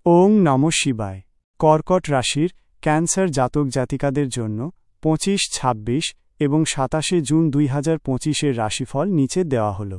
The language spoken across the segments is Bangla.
ওং নমঃ শিবায়। কর্কট রাশির ক্যান্সার জাতক জাতিকাদের জন্য 25, 26 এবং 27 জুন 2025 রাশিফল নিচে দেওয়া হল।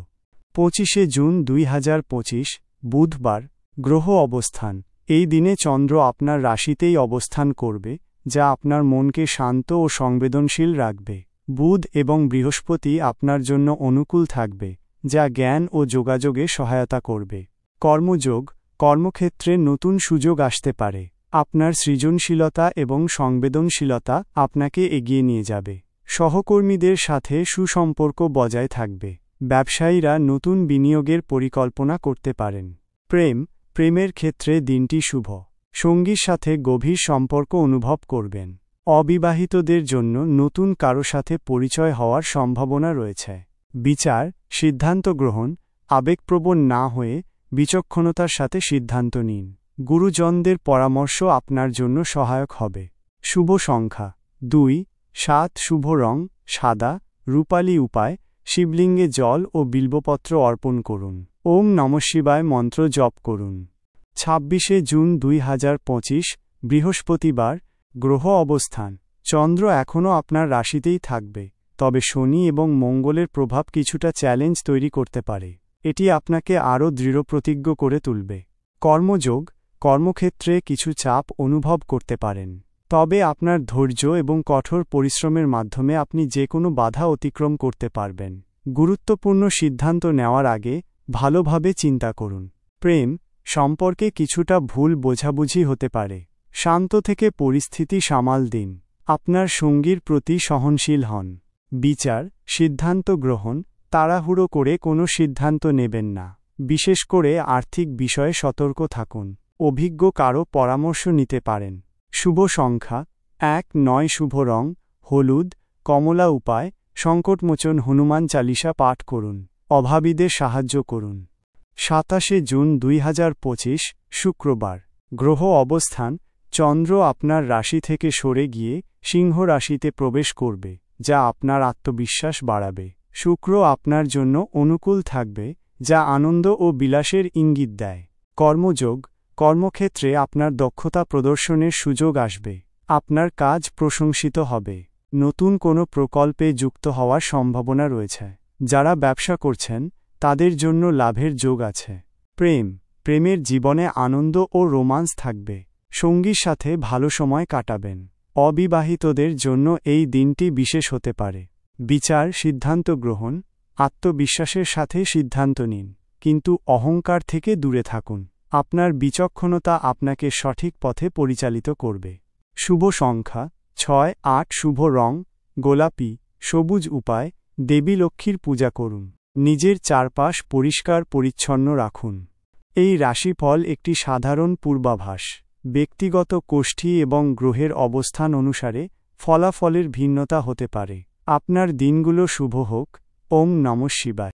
25 জুন 2025 বুধবার। গ্রহ অবস্থান। এই দিনে চন্দ্র আপনার রাশিতেই অবস্থান করবে, যা আপনার মনকে শান্ত ও সংবেদনশীল রাখবে। বুধ এবং বৃহস্পতি আপনার জন্য অনুকূল থাকবে, যা জ্ঞান ও যোগাযোগে সহায়তা করবে। কর্মযোগ। কর্মক্ষেত্রে নতুন সুযোগ আসতে পারে। আপনার সৃজনশীলতা এবং সংবেদনশীলতা আপনাকে এগিয়ে নিয়ে যাবে। সহকর্মীদের সাথে সুসম্পর্ক বজায় থাকবে। ব্যবসায়ীরা নতুন বিনিয়োগের পরিকল্পনা করতে পারেন। প্রেমের ক্ষেত্রে দিনটি শুভ। সঙ্গীর সাথে গভীর সম্পর্ক অনুভব করবেন। অবিবাহিতদের জন্য নতুন কারো সাথে পরিচয় হওয়ার সম্ভাবনা রয়েছে। বিচার, সিদ্ধান্ত গ্রহণ। আবেগপ্রবণ না হয়ে বিচক্ষণতার সাথে সিদ্ধান্ত নিন। গুরুজনদের পরামর্শ আপনার জন্য সহায়ক হবে। শুভ সংখ্যা 2, 7। শুভ রং সাদা, রূপালী। উপায়: শিবলিঙ্গে জল ও বিল্বপত্র অর্পণ করুন। ওম নমঃ শিবায় মন্ত্র জপ করুন। 26 জুন 2025 বৃহস্পতিবার। গ্রহ অবস্থান। চন্দ্র এখনও আপনার রাশিতেই থাকবে, তবে শনি এবং মঙ্গলের প্রভাব কিছুটা চ্যালেঞ্জ তৈরি করতে পারে। এটি আপনাকে আরও দৃঢ়প্রতিজ্ঞ করে তুলবে। কর্মযোগ। কর্মক্ষেত্রে কিছু চাপ অনুভব করতে পারেন, তবে আপনার ধৈর্য এবং কঠোর পরিশ্রমের মাধ্যমে আপনি যে কোনো বাধা অতিক্রম করতে পারবেন। গুরুত্বপূর্ণ সিদ্ধান্ত নেওয়ার আগে ভালোভাবে চিন্তা করুন। প্রেম সম্পর্কে কিছুটা ভুল বোঝাবুঝি হতে পারে। শান্ত থেকে পরিস্থিতি সামাল দিন। আপনার সঙ্গীর প্রতি সহনশীল হন। বিচার, সিদ্ধান্ত গ্রহণ। তাড়াহুড়ো করে কোনো সিদ্ধান্ত নেবেন না। বিশেষ করে আর্থিক বিষয়ে সতর্ক থাকুন। অভিজ্ঞ কারো পরামর্শ নিতে পারেন। শুভ সংখ্যা 1, 9। শুভ রং হলুদ, কমলা। উপায়: সংকটমোচন হনুমান চালিসা পাঠ করুন। অভাবীদের সাহায্য করুন। 27 জুন 2025 শুক্রবার। গ্রহ অবস্থান। চন্দ্র আপনার রাশি থেকে সরে গিয়ে সিংহ রাশিতে প্রবেশ করবে, যা আপনার আত্মবিশ্বাস বাড়াবে। শুক্র আপনার জন্য অনুকূল থাকবে, যা আনন্দ ও বিলাসের ইঙ্গিত দেয়। কর্মযোগ। কর্মক্ষেত্রে আপনার দক্ষতা প্রদর্শনের সুযোগ আসবে। আপনার কাজ প্রশংসিত হবে। নতুন কোনো প্রকল্পে যুক্ত হওয়ার সম্ভাবনা রয়েছে। যারা ব্যবসা করছেন তাদের জন্য লাভের যোগ আছে। প্রেমের জীবনে আনন্দ ও রোমান্স থাকবে। সঙ্গীর সাথে ভালো সময় কাটাবেন। অবিবাহিতদের জন্য এই দিনটি বিশেষ হতে পারে। বিচার, সিদ্ধান্ত গ্রহণ। আত্মবিশ্বাসের সাথে সিদ্ধান্ত নিন, কিন্তু অহংকার থেকে দূরে থাকুন। আপনার বিচক্ষণতা আপনাকে সঠিক পথে পরিচালিত করবে। শুভ সংখ্যা 6, 8। শুভ রং গোলাপি, সবুজ। উপায়: দেবী লক্ষ্মীর পূজা করুন। নিজের চারপাশ পরিষ্কার পরিচ্ছন্ন রাখুন। এই রাশিফল একটি সাধারণ পূর্বাভাস। ব্যক্তিগত কোষ্ঠী এবং গ্রহের অবস্থান অনুসারে ফলাফলের ভিন্নতা হতে পারে। আপনার দিনগুলো শুভ হোক। ওম নমঃ শিবায়।